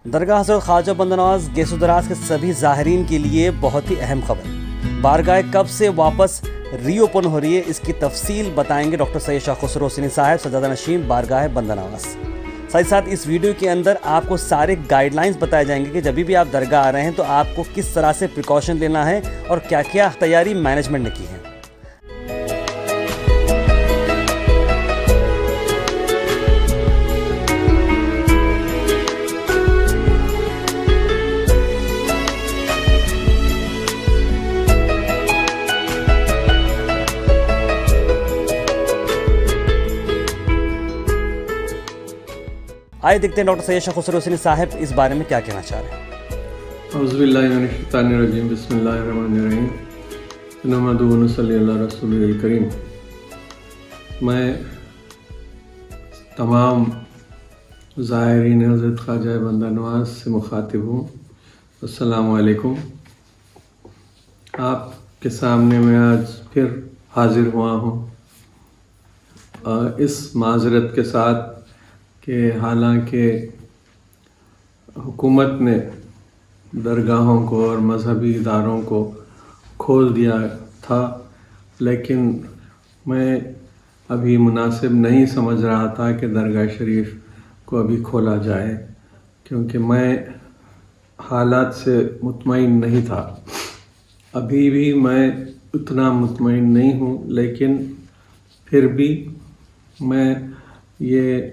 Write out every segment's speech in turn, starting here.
दरगाह हज़रत ख्वाजा बंदा नवाज गेसो दराज के सभी ज़ाहिरीन के लिए बहुत ही अहम खबर। बारगाह कब से वापस रीओपन हो रही है, इसकी तफसील बताएंगे डॉक्टर सैयद शाह खुसरो हुसैनी साहब, सज्जादा नशीन बारगाह बंदा नवाज। साथ ही साथ इस वीडियो के अंदर आपको सारे गाइडलाइंस बताए जाएंगे कि जब भी आप दरगाह आ रहे हैं तो आपको किस तरह से प्रिकॉशन लेना है और क्या क्या तैयारी मैनेजमेंट ने की है। आइए देखते हैं डॉक्टर सैयद शाह खुसरो हुसैनी साहब इस बारे में क्या कहना चाह रहे हैं। औज़ुबिल्लाहि मिनश्शैतानिर्रजीम, बिस्मिल्लाहिर्रहमानिर्रहीम, नहमदुहु व नसल्ली अला रसूलिल करीम। मैं तमाम ज़ाहिरीन हज़रत ख्वाजा बंदा नवाज से मुखातिब हूँ। अस्सलामु अलैकुम। आपके सामने मैं आज फिर हाज़िर हुआ हूँ इस माज़रत के साथ कि हालांकि हुकूमत ने दरगाहों को और मजहबी इदारों को खोल दिया था, लेकिन मैं अभी मुनासिब नहीं समझ रहा था कि दरगाह शरीफ को अभी खोला जाए, क्योंकि मैं हालात से मुतमईन नहीं था। अभी भी मैं उतना मुतमईन नहीं हूँ, लेकिन फिर भी मैं ये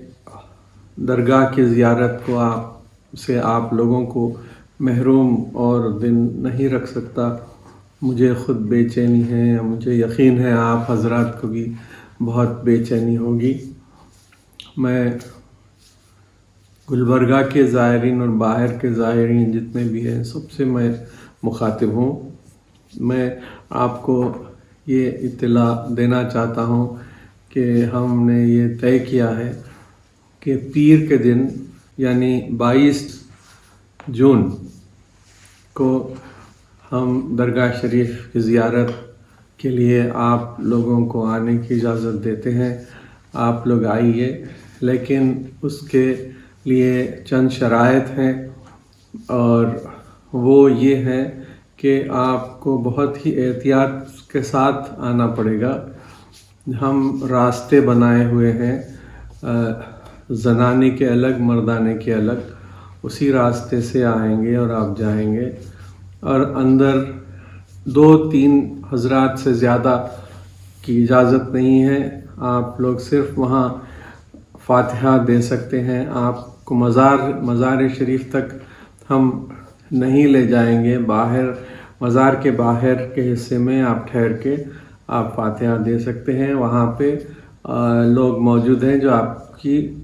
दरगाह की ज़ियारत को आप लोगों को महरूम और दिन नहीं रख सकता। मुझे ख़ुद बेचैनी है, मुझे यकीन है आप हज़रात को भी बहुत बेचैनी होगी। मैं गुलबर्गा के ज़ायरीन और बाहर के ज़ायरीन जितने भी हैं सबसे मैं मुखातिब हूँ। मैं आपको ये इत्तला देना चाहता हूँ कि हमने ये तय किया है कि पीर के दिन यानी 22 जून को हम दरगाह शरीफ की ज़ियारत के लिए आप लोगों को आने की इजाज़त देते हैं। आप लोग आइए, लेकिन उसके लिए चंद शराइत हैं और वो ये है कि आपको बहुत ही एहतियात के साथ आना पड़ेगा। हम रास्ते बनाए हुए हैं, ज़नाने के अलग मर्दाने के अलग, उसी रास्ते से आएंगे और आप जाएंगे। और अंदर 2-3 हज़रात से ज़्यादा की इजाज़त नहीं है। आप लोग सिर्फ वहाँ फ़ातिहा दे सकते हैं। आपको मज़ार शरीफ तक हम नहीं ले जाएंगे। बाहर मज़ार के बाहर के हिस्से में आप ठहर के आप फ़ातिहा दे सकते हैं। वहाँ पे लोग मौजूद हैं जो आपकी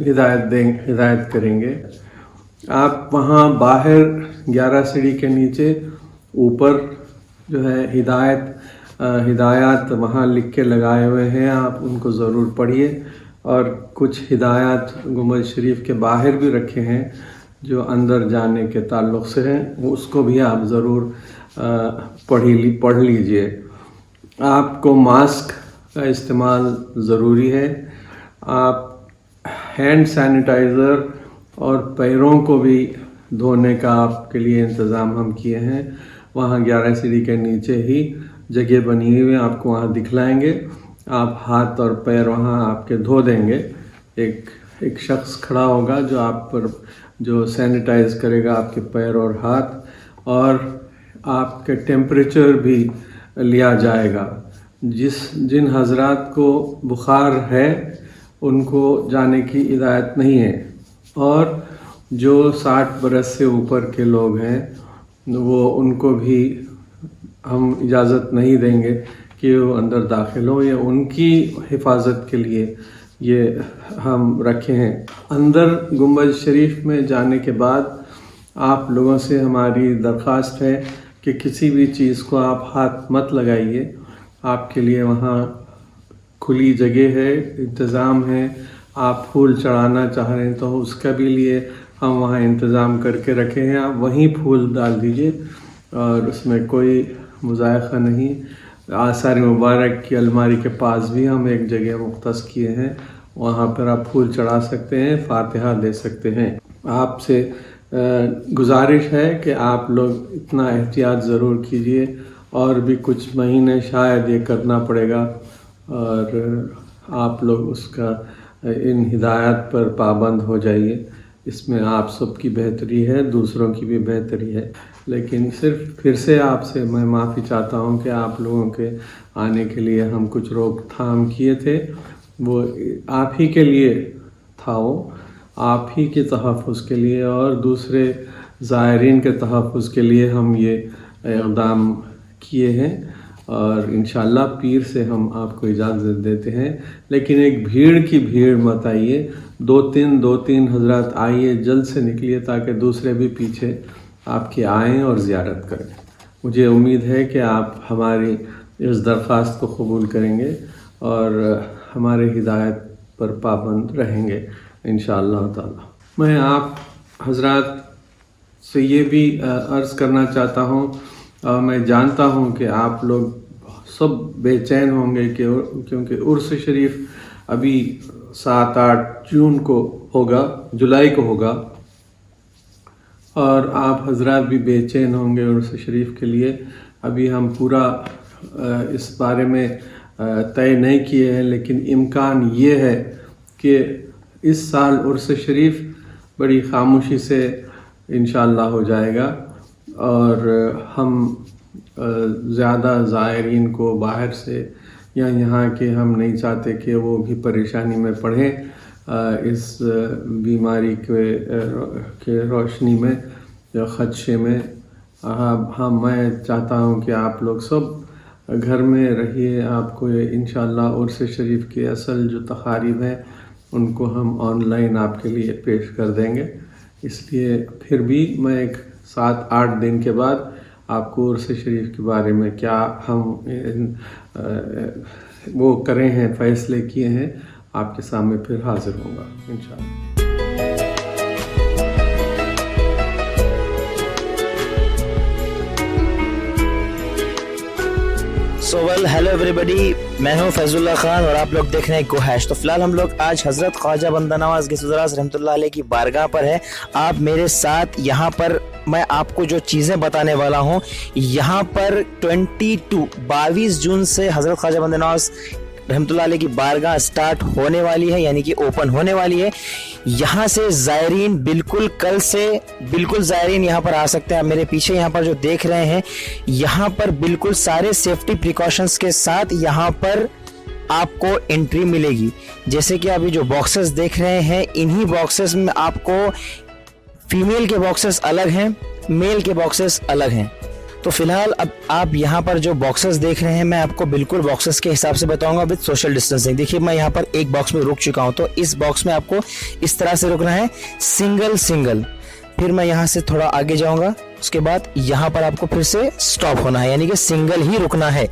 हिदायत करेंगे। आप वहाँ बाहर 11 सीढ़ी के नीचे ऊपर जो है हिदायत वहाँ लिख के लगाए हुए हैं, आप उनको ज़रूर पढ़िए। और कुछ हिदायत गुंबद शरीफ के बाहर भी रखे हैं जो अंदर जाने के ताल्लुक़ से हैं, उसको भी आप ज़रूर पढ़ लीजिए। आपको मास्क का इस्तेमाल ज़रूरी है। आप हैंड सैनिटाइज़र और पैरों को भी धोने का आपके लिए इंतज़ाम हम किए हैं। वहाँ 11 सीढ़ी के नीचे ही जगह बनी हुई है, आपको वहाँ दिखलाएंगे। आप हाथ और पैर वहाँ आपके धो देंगे। एक शख्स खड़ा होगा जो आप पर जो सैनिटाइज़ करेगा आपके पैर और हाथ, और आपके टेम्परेचर भी लिया जाएगा। जिन हज़रात को बुखार है उनको जाने की हिदायत नहीं है, और जो 60 बरस से ऊपर के लोग हैं वो उनको भी हम इजाज़त नहीं देंगे कि वो अंदर दाखिल हो, या उनकी हिफाजत के लिए ये हम रखे हैं। अंदर गुंबद शरीफ में जाने के बाद आप लोगों से हमारी दरख्वास्त है कि किसी भी चीज़ को आप हाथ मत लगाइए। आपके लिए वहाँ खुली जगह है, इंतज़ाम है। आप फूल चढ़ाना चाह रहे हैं तो उसका भी लिए हम वहाँ इंतज़ाम करके रखे हैं। आप वहीं फूल डाल दीजिए और उसमें कोई मुज़ायक़ा नहीं। आसार मुबारक की अलमारी के पास भी हम एक जगह मुख्तस किए हैं, वहाँ पर आप फूल चढ़ा सकते हैं, फ़ातिहा दे सकते हैं। आपसे गुजारिश है कि आप लोग इतना एहतियात ज़रूर कीजिए, और भी कुछ महीने शायद ये करना पड़ेगा, और आप लोग उसका इन हिदायत पर पाबंद हो जाइए। इसमें आप सबकी बेहतरी है, दूसरों की भी बेहतरी है। लेकिन सिर्फ फिर से आपसे मैं माफ़ी चाहता हूँ कि आप लोगों के आने के लिए हम कुछ रोकथाम किए थे, वो आप ही के लिए था, वो आप ही के तहफ़्फ़ुज़ के लिए और दूसरे ज़ायरीन के तहफ़्फ़ुज़ के लिए हम ये इक़दाम किए हैं। और इंशाअल्लाह पीर से हम आपको इजाज़त देते हैं, लेकिन एक भीड़ की भीड़ मत आइए। दो तीन हज़रात आइए, जल्द से निकलिए, ताकि दूसरे भी पीछे आपके आएँ और ज़ियारत करें। मुझे उम्मीद है कि आप हमारी इस दरख्वास्त को कबूल करेंगे और हमारे हिदायत पर पाबंद रहेंगे इंशाअल्लाह ताला। मैं आप हज़रात से ये भी अर्ज़ करना चाहता हूँ, मैं जानता हूँ कि आप लोग सब बेचैन होंगे क्योंकि उर्स शरीफ अभी 7-8 जून को होगा, जुलाई को होगा, और आप हज़रात भी बेचैन होंगे उर्स शरीफ के लिए। अभी हम पूरा इस बारे में तय नहीं किए हैं, लेकिन इम्कान ये है कि इस साल उर्स शरीफ बड़ी खामोशी से इंशाअल्लाह हो जाएगा, और हम ज़्यादा ज़ायरीन को बाहर से या यहाँ के हम नहीं चाहते कि वो भी परेशानी में पड़ें इस बीमारी के रोशनी में या ख़दशे में। मैं चाहता हूँ कि आप लोग सब घर में रहिए। आपको इंशाअल्लाह उर्स शरीफ के असल जो तक़ारीब हैं उनको हम ऑनलाइन आपके लिए पेश कर देंगे। इसलिए फिर भी मैं एक 7-8 दिन के बाद आपको उर्स शरीफ के बारे में क्या हम वो करे हैं, फ़ैसले किए हैं, आपके सामने फिर हाज़िर होगा इंशाअल्लाह। हेलो एवरीबॉडी, मैं हूं फैजुल्लाह खान और आप लोग देख रहे हैं गो हैश। तो फिलहाल हम लोग आज हज़रत ख्वाजा बंदा नवाज गौसुद्दरास रहमतुल्लाह अलैह की बारगाह पर है। आप मेरे साथ यहाँ पर मैं आपको जो चीज़ें बताने वाला हूँ, यहाँ पर 22 जून से हज़रत ख्वाजा बंदा नवाज रहमतुल्लाह अलैह की बारगाह स्टार्ट होने वाली है, यानी कि ओपन होने वाली है। यहाँ से ज़ायरीन बिल्कुल कल से बिल्कुल ज़ायरीन यहाँ पर आ सकते हैं। आप मेरे पीछे यहाँ पर जो देख रहे हैं, यहाँ पर बिल्कुल सारे सेफ्टी प्रिकॉशंस के साथ यहाँ पर आपको एंट्री मिलेगी। जैसे कि अभी जो बॉक्सेस देख रहे हैं, इन्हीं बॉक्सेस में आपको फीमेल के बॉक्सेस अलग हैं, मेल के बॉक्सेस अलग हैं। तो फिलहाल अब आप यहाँ पर जो बॉक्सेस देख रहे हैं, मैं आपको बिल्कुल बॉक्सेस के हिसाब से बताऊंगा विद सोशल डिस्टेंसिंग। देखिए मैं यहाँ पर एक बॉक्स में रुक चुका हूँ, तो इस बॉक्स में आपको इस तरह से रुकना है, सिंगल। फिर मैं यहाँ से थोड़ा आगे जाऊंगा, उसके बाद यहाँ पर आपको फिर से स्टॉप होना है, यानी कि सिंगल ही रुकना है।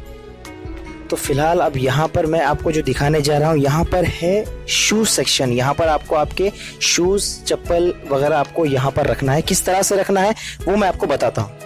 तो फिलहाल अब यहाँ पर मैं आपको जो दिखाने जा रहा हूँ, यहाँ पर है शूज सेक्शन। यहाँ पर आपको आपके शूज, चप्पल वगैरह आपको यहाँ पर रखना है। किस तरह से रखना है वो मैं आपको बताता हूँ।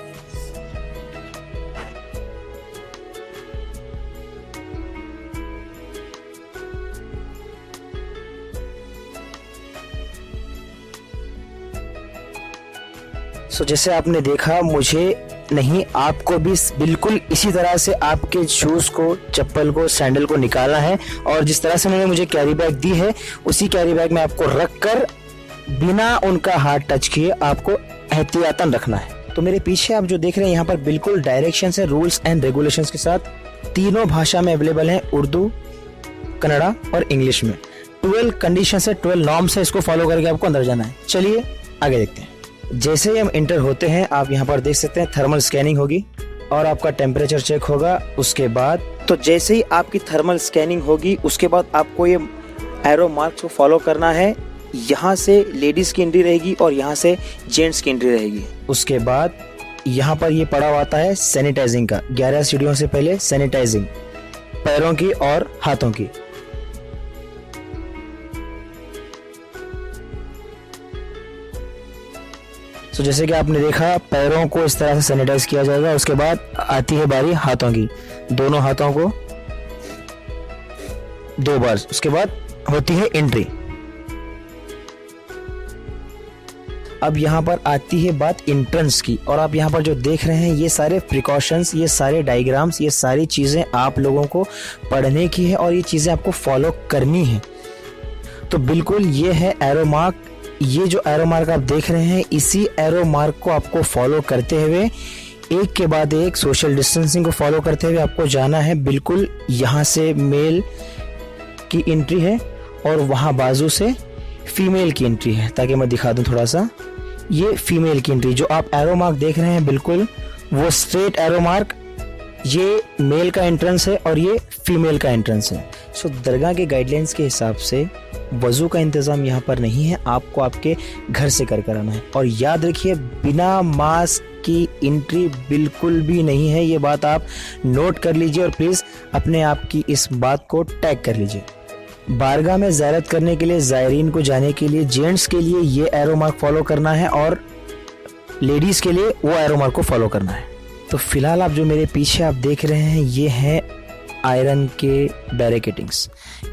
जैसे आपने देखा, मुझे नहीं, आपको भी बिल्कुल इसी तरह से आपके शूज़ को, चप्पल को, सैंडल को निकालना है, और जिस तरह से उन्होंने मुझे कैरी बैग दी है, उसी कैरी बैग में आपको रख कर बिना उनका हाथ टच किए आपको एहतियातन रखना है। तो मेरे पीछे आप जो देख रहे हैं, यहाँ पर बिल्कुल डायरेक्शन है, रूल्स एंड रेगुलेशंस के साथ, तीनों भाषा में अवेलेबल है, उर्दू, कन्नड़ा और इंग्लिश में। 12 कंडीशन है, 12 नॉर्म्स है, इसको फॉलो करके आपको अंदर जाना है। चलिए आगे देखते हैं। जैसे ही हम इंटर होते हैं, आप यहाँ पर देख सकते हैं थर्मल स्कैनिंग होगी और आपका टेम्परेचर चेक होगा। उसके बाद तो जैसे ही आपकी थर्मल स्कैनिंग होगी, उसके बाद आपको ये एरो मार्क्स को फॉलो करना है। यहाँ से लेडीज़ की एंट्री रहेगी और यहाँ से जेंट्स की एंट्री रहेगी। उसके बाद यहाँ पर ये पड़ा हुआ आता है सैनिटाइजिंग का। 11 सीढ़ियों से पहले सैनिटाइजिंग पैरों की और हाथों की। तो जैसे कि आपने देखा, पैरों को इस तरह से सैनिटाइज किया जाएगा। उसके बाद आती है बारी हाथों की, दोनों हाथों को 2 बार। उसके बाद होती है एंट्री। अब यहाँ पर आती है बात एंट्रेंस की, और आप यहाँ पर जो देख रहे हैं ये सारे प्रिकॉशंस, ये सारे डायग्राम्स, ये सारी चीज़ें आप लोगों को पढ़ने की है और ये चीज़ें आपको फॉलो करनी है। तो बिल्कुल ये है एरो मार्क। ये जो एरो मार्क आप देख रहे हैं, इसी एरो मार्क को आपको फॉलो करते हुए एक के बाद एक सोशल डिस्टेंसिंग को फॉलो करते हुए आपको जाना है। बिल्कुल यहाँ से मेल की एंट्री है और वहाँ बाजू से फीमेल की एंट्री है, ताकि मैं दिखा दूं थोड़ा सा। ये फीमेल की एंट्री जो आप एरो मार्क देख रहे हैं, बिल्कुल वो स्ट्रेट एरो मार्क, ये मेल का एंट्रेंस है और ये फीमेल का एंट्रेंस है। सो दरगाह के गाइडलाइंस के हिसाब से वज़ू का इंतज़ाम यहाँ पर नहीं है, आपको आपके घर से कर आना है। और याद रखिए, बिना मास्क की एंट्री बिल्कुल भी नहीं है। ये बात आप नोट कर लीजिए और प्लीज़ अपने आप की इस बात को टैग कर लीजिए। बारगाह में ज़ियारत करने के लिए, ज़ायरीन को जाने के लिए जेंट्स के लिए ये एरो मार्क फॉलो करना है और लेडीज़ के लिए वो एरो मार्क को फॉलो करना है। तो फिलहाल आप जो मेरे पीछे आप देख रहे हैं, ये है आयरन के बैरिकेटिंग्स।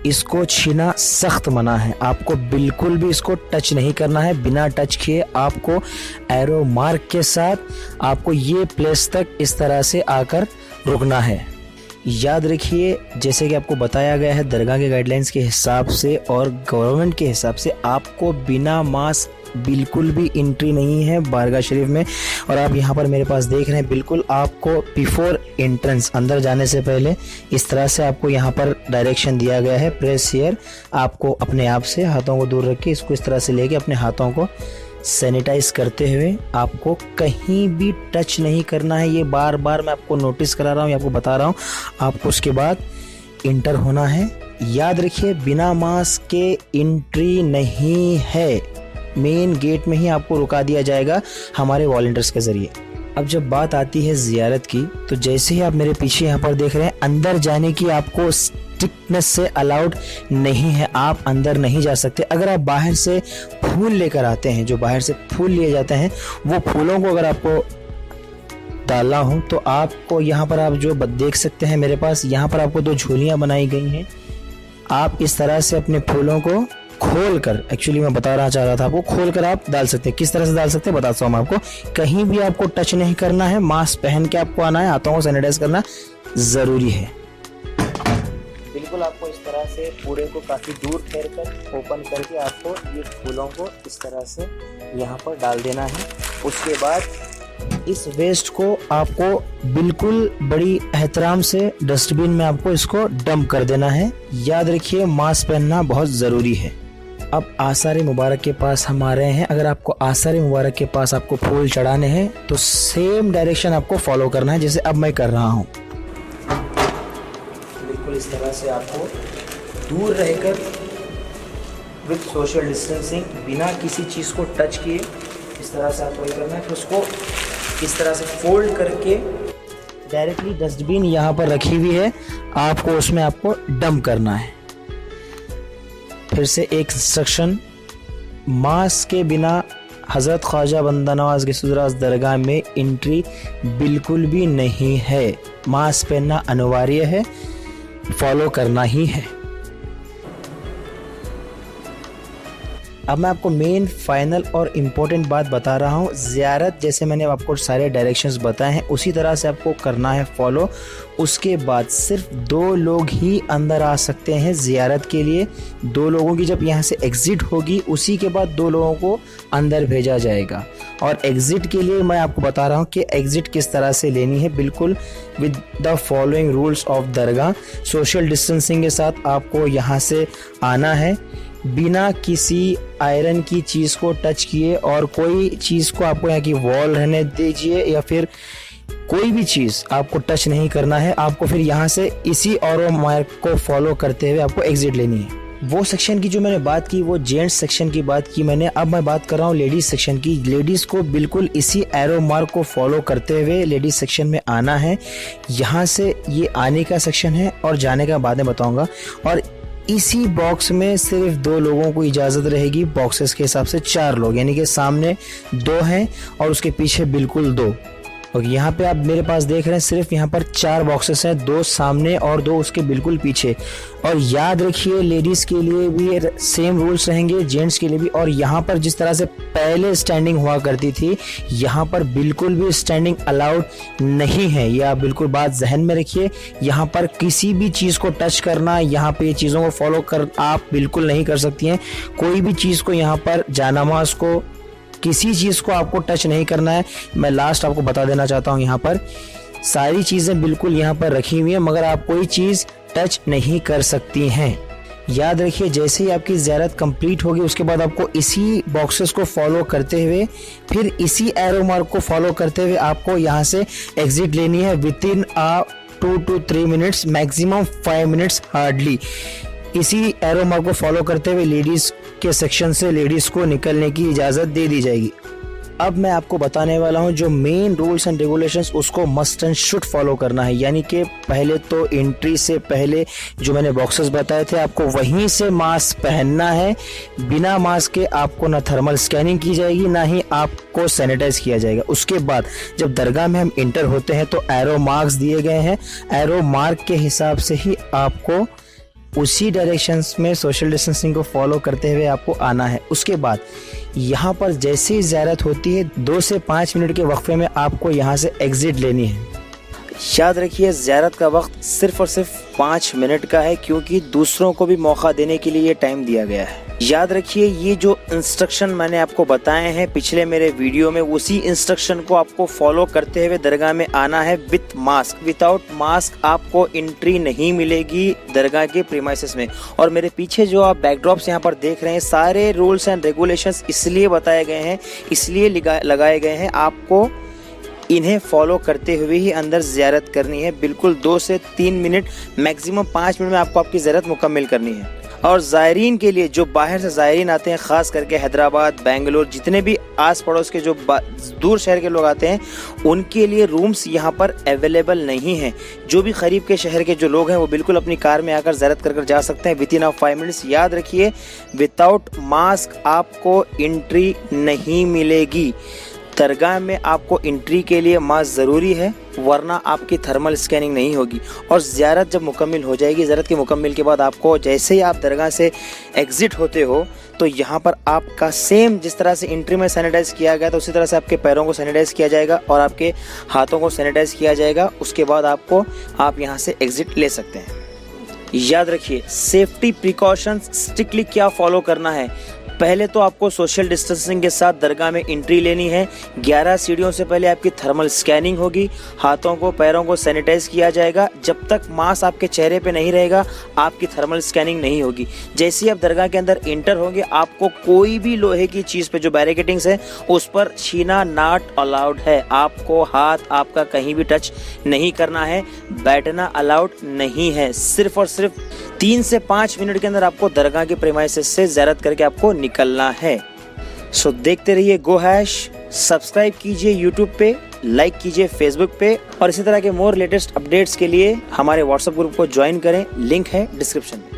इसको छीना सख्त मना है, आपको बिल्कुल भी इसको टच नहीं करना है। बिना टच किए आपको एरो मार्क के साथ आपको ये प्लेस तक इस तरह से आकर रुकना है। याद रखिए, जैसे कि आपको बताया गया है दरगाह के गाइडलाइंस के हिसाब से और गवर्नमेंट के हिसाब से, आपको बिना मास्क बिल्कुल भी एंट्री नहीं है बारगाह शरीफ में। और आप यहाँ पर मेरे पास देख रहे हैं, बिल्कुल आपको बिफोर एंट्रेंस, अंदर जाने से पहले इस तरह से आपको यहाँ पर डायरेक्शन दिया गया है, प्रेस हियर। आपको अपने आप से हाथों को दूर रख के इसको इस तरह से लेके अपने हाथों को सैनिटाइज करते हुए आपको कहीं भी टच नहीं करना है। ये बार बार मैं आपको नोटिस करा रहा हूँ, आपको बता रहा हूँ। आपको उसके बाद इंटर होना है। याद रखिए, बिना मास्क के एंट्री नहीं है। मेन गेट में ही आपको रुका दिया जाएगा हमारे वॉलंटियर्स के ज़रिए। अब जब बात आती है ज़ियारत की, तो जैसे ही आप मेरे पीछे यहाँ पर देख रहे हैं, अंदर जाने की आपको स्ट्रिक्टनेस से अलाउड नहीं है, आप अंदर नहीं जा सकते। अगर आप बाहर से फूल लेकर आते हैं, जो बाहर से फूल लिए जाते हैं, वो फूलों को अगर आपको डालना हो तो आपको यहाँ पर आप जो देख सकते हैं मेरे पास, यहाँ पर आपको 2 झोलियाँ बनाई गई हैं। आप इस तरह से अपने फूलों को खोल कर, एक्चुअली मैं बता रहा चाह रहा था आपको, खोल कर आप डाल सकते हैं। किस तरह से डाल सकते हैं बताता हूँ मैं आपको। कहीं भी आपको टच नहीं करना है, मास्क पहन के आपको आना है, हाथों को सैनिटाइज करना ज़रूरी है। बिल्कुल आपको इस तरह से पूरे को काफ़ी दूर फेर कर ओपन करके आपको ये फूलों को इस तरह से यहाँ पर डाल देना है। उसके बाद इस वेस्ट को आपको बिल्कुल बड़ी एहतराम से डस्टबिन में आपको इसको डंप कर देना है। याद रखिए, मास्क पहनना बहुत ज़रूरी है। अब आसार मुबारक के पास हम आ रहे हैं। अगर आपको आसार मुबारक के पास आपको फूल चढ़ाने हैं तो सेम डायरेक्शन आपको फॉलो करना है जैसे अब मैं कर रहा हूँ। बिल्कुल इस तरह से आपको दूर रहकर विद सोशल डिस्टेंसिंग, बिना किसी चीज़ को टच किए, इस तरह से आपको ये करना है। फिर उसको इस तरह से फोल्ड करके डायरेक्टली डस्टबिन यहाँ पर रखी हुई है, आपको उसमें आपको डंप करना है। फिर से एक इंस्ट्रक्शन, मास्क के बिना हज़रत ख्वाजा बंदा नवाज गैसुद्दरास दरगाह में एंट्री बिल्कुल भी नहीं है। मास्क पहनना अनिवार्य है, फॉलो करना ही है। अब मैं आपको मेन, फाइनल और इम्पोर्टेंट बात बता रहा हूँ। ज़ियारत जैसे मैंने आपको सारे डायरेक्शंस बताए हैं, उसी तरह से आपको करना है फॉलो। उसके बाद सिर्फ 2 लोग ही अंदर आ सकते हैं ज़ियारत के लिए। 2 लोगों की जब यहाँ से एग्ज़िट होगी, उसी के बाद 2 लोगों को अंदर भेजा जाएगा। और एग्ज़िट के लिए मैं आपको बता रहा हूँ कि एग्ज़िट किस तरह से लेनी है, बिल्कुल with the following rules of Dargah. Social distancing के साथ आपको यहाँ से आना है, बिना किसी आयरन की चीज़ को टच किए, और कोई चीज़ को आपको यहाँ की वॉल रहने दीजिए या फिर कोई भी चीज़ आपको टच नहीं करना है। आपको फिर यहाँ से इसी एरो मार्क को फॉलो करते हुए आपको एग्जिट लेनी है। वो सेक्शन की जो मैंने बात की, वो जेंट्स सेक्शन की बात की मैंने। अब मैं बात कर रहा हूँ लेडीज़ सेक्शन की। लेडीज़ को बिल्कुल इसी एरो मार्क को फॉलो करते हुए लेडीज़ सेक्शन में आना है। यहाँ से ये आने का सेक्शन है और जाने का बाद में बताऊँगा। और इसी बॉक्स में सिर्फ 2 लोगों को इजाज़त रहेगी। बॉक्सेस के हिसाब से 4 लोग, यानी कि सामने 2 हैं और उसके पीछे बिल्कुल 2। और यहाँ पे आप मेरे पास देख रहे हैं सिर्फ यहाँ पर 4 बॉक्सेस हैं, 2 सामने और 2 उसके बिल्कुल पीछे। और याद रखिए लेडीज़ के लिए भी सेम रूल्स रहेंगे, जेंट्स के लिए भी। और यहाँ पर जिस तरह से पहले स्टैंडिंग हुआ करती थी, यहाँ पर बिल्कुल भी स्टैंडिंग अलाउड नहीं है। ये आप बिल्कुल बात जहन में रखिए। यहाँ पर किसी भी चीज़ को टच करना, यहाँ पे ये चीज़ों को फॉलो कर आप बिल्कुल नहीं कर सकती हैं। कोई भी चीज़ को यहाँ पर जायनमाज को, किसी चीज़ को आपको टच नहीं करना है। मैं लास्ट आपको बता देना चाहता हूँ, यहाँ पर सारी चीज़ें बिल्कुल यहाँ पर रखी हुई हैं, मगर आप कोई चीज़ टच नहीं कर सकती हैं। याद रखिए जैसे ही आपकी ज़ियारत कंप्लीट होगी, उसके बाद आपको इसी बॉक्सेस को फॉलो करते हुए, फिर इसी एरो मार्क को फॉलो करते हुए आपको यहाँ से एग्जिट लेनी है with in 2 to 3 minutes, maximum 5 minutes hardly. इसी एरो मार्क को फॉलो करते हुए लेडीज़ के सेक्शन से लेडीज़ को निकलने की इजाज़त दे दी जाएगी। अब मैं आपको बताने वाला हूं जो मेन रूल्स एंड रेगुलेशंस, उसको मस्ट एंड शुड फॉलो करना है। यानी कि पहले तो एंट्री से पहले जो मैंने बॉक्सेस बताए थे, आपको वहीं से मास्क पहनना है। बिना मास्क के आपको ना थर्मल स्कैनिंग की जाएगी, ना ही आपको सैनिटाइज किया जाएगा। उसके बाद जब दरगाह में हम इंटर होते हैं तो एरो मार्क्स दिए गए हैं, एरो मार्क के हिसाब से ही आपको उसी डायरेक्शंस में सोशल डिस्टेंसिंग को फॉलो करते हुए आपको आना है। उसके बाद यहाँ पर जैसे ही ज़ियारत होती है, 2 से 5 मिनट के वक्फे में आपको यहाँ से एग्जिट लेनी है। याद रखिए ज़ियारत का वक्त सिर्फ और सिर्फ 5 मिनट का है, क्योंकि दूसरों को भी मौका देने के लिए ये टाइम दिया गया है। याद रखिए ये जो इंस्ट्रक्शन मैंने आपको बताए हैं पिछले मेरे वीडियो में, उसी इंस्ट्रक्शन को आपको फॉलो करते हुए दरगाह में आना है विथ मास्क। विदाउट मास्क आपको एंट्री नहीं मिलेगी दरगाह के प्रीमाइसेस में। और मेरे पीछे जो आप बैकड्रॉप्स यहाँ पर देख रहे हैं, सारे रूल्स एंड रेगुलेशंस इसलिए बताए गए हैं, इसलिए लगाए गए हैं, आपको इन्हें फॉलो करते हुए ही अंदर ज़ियारत करनी है। बिल्कुल 2 से 3 मिनट, मैक्सिमम 5 मिनट में आपको आपकी ज़ियारत मुकम्मल करनी है। और ज़ायरीन के लिए, जो बाहर से ज़ायरीन आते हैं, ख़ास करके हैदराबाद, बेंगलोर, जितने भी आस पड़ोस के जो दूर शहर के लोग आते हैं, उनके लिए रूम्स यहाँ पर अवेलेबल नहीं हैं। जो भी करीब के शहर के जो लोग हैं, वो बिल्कुल अपनी कार में आकर ज़ियारत कर जा सकते हैं विद इन 5 मिनट्स। याद रखिए विदाउट मास्क आपको एंट्री नहीं मिलेगी। दरगाह में आपको एंट्री के लिए मास्क ज़रूरी है, वरना आपकी थर्मल स्कैनिंग नहीं होगी। और ज़ियारत जब मुकम्मल हो जाएगी, ज़ियारत के मुकम्मल के बाद आपको जैसे ही आप दरगाह से एग्ज़िट होते हो, तो यहाँ पर आपका सेम जिस तरह से एंट्री में सैनिटाइज़ किया गया था, उसी तरह से आपके पैरों को सैनिटाइज़ किया जाएगा और आपके हाथों को सैनिटाइज़ किया जाएगा। उसके बाद आप यहाँ से एग्ज़िट ले सकते हैं। याद रखिए सेफ्टी प्रिकॉशंस स्ट्रिक्टली क्या फॉलो करना है। पहले तो आपको सोशल डिस्टेंसिंग के साथ दरगाह में एंट्री लेनी है। 11 सीढ़ियों से पहले आपकी थर्मल स्कैनिंग होगी, हाथों को पैरों को सैनिटाइज किया जाएगा। जब तक मास्क आपके चेहरे पे नहीं रहेगा, आपकी थर्मल स्कैनिंग नहीं होगी। जैसे ही आप दरगाह के अंदर एंटर होंगे, आपको कोई भी लोहे की चीज़ पे जो बैरिकेडिंग्स है, उस पर छीना नॉट अलाउड है। आपको हाथ आपका कहीं भी टच नहीं करना है, बैठना अलाउड नहीं है। सिर्फ और सिर्फ 3 से 5 मिनट के अंदर आपको दरगाह के प्रीमाइसेस से ज़ियारत करके आपको निकलना है। सो देखते रहिए गो हैश, सब्सक्राइब कीजिए यूट्यूब पे, लाइक कीजिए फेसबुक पे, और इसी तरह के मोर लेटेस्ट अपडेट्स के लिए हमारे व्हाट्सएप ग्रुप को ज्वाइन करें। लिंक है डिस्क्रिप्शन में।